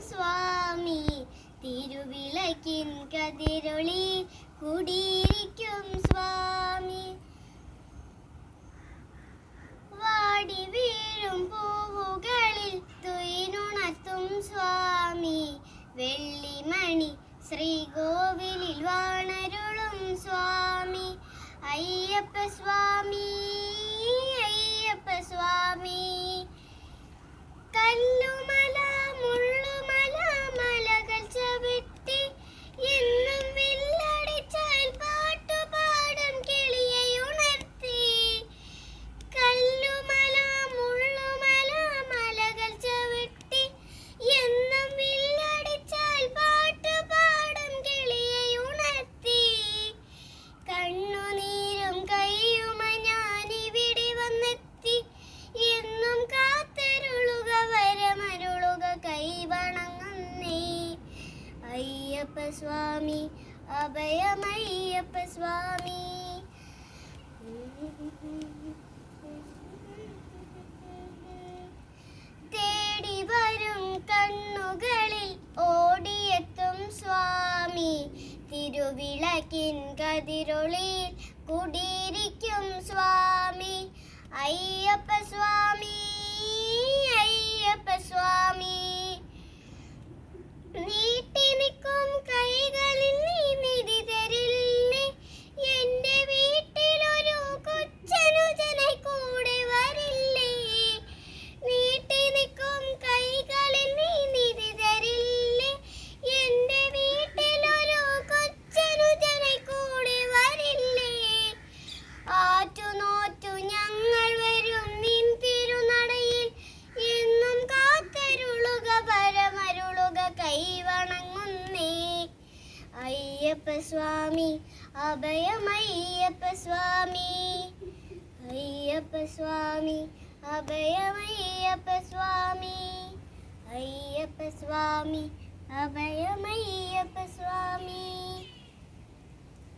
സ്വാമി തിരുവിളക്കിൻ കതിരൊളി കുടിയിരിക്കും സ്വാമി. വാടി വീഴും പൂവുകളിൽ തുയിലുണർത്തും സ്വാമി. വെള്ളിമണി ശ്രീകോവിലിൽ വാണരുളും സ്വാമി. അയ്യപ്പ സ്വാമി അയ്യപ്പ സ്വാമി. കല്ലുമല മുള്ളുമല മലകൾ ചവിട്ടി എന്നും വില്ലടിച്ചാൽ പാട്ടുപാടും കിളിയെ ഉണർത്തി. കല്ലുമല മുള്ളുമല മലകൾ ചവിട്ടി എന്നും വില്ലടിച്ചാൽ പാട്ടുപാടും കിളിയെ ഉണർത്തി. കണ്ണുനീരും കയ്യുമായി ഞാനിവിടെ വന്നെത്തി. എന്നും കാത്തരുളുക വരമരുളുക കൈവണങ്ങുന്നേ. അയ്യപ്പ സ്വാമി അഭയമയ്യപ്പ സ്വാമി. തേടി വരും കണ്ണുകളിൽ ഓടിയെത്തും സ്വാമി. തിരുവിളക്കിൻ കതിരൊളിയിൽ കുടിയിരിക്കും സ്വാമി. അയ്യപ്പ സ്വാമി അയ്യപ്പ സ്വാമി. നീട്ടി നിൽക്കും കൈകളിൽ നീ നിധി തരില്ലേ. എന്റെ വീട്ടിലൊരു കൊച്ചനുജനായി കൂടെ വരില്ലേ. നീട്ടി നിൽക്കും കൈകളിൽ നീ നിധി തരില്ലേ. എന്റെ വീട്ടിലൊരു കൊച്ചനുജനായി കൂടെ വരില്ലേ. ആറ്റുനോറ്റു ഞങ്ങൾ വരും നിൻ തിരുനടയിൽ. എന്നും കാത്തരുളുക വരമരുളുക കൈവണങ്ങുന്നേ. അയ്യപ്പ സ്വാമി അഭയമയ്യപ്പ സ്വാമി. അയ്യപ്പ സ്വാമി അഭയമയ്യപ്പ സ്വാമി. അയ്യപ്പ സ്വാമി അഭയമയ്യപ്പ സ്വാമി.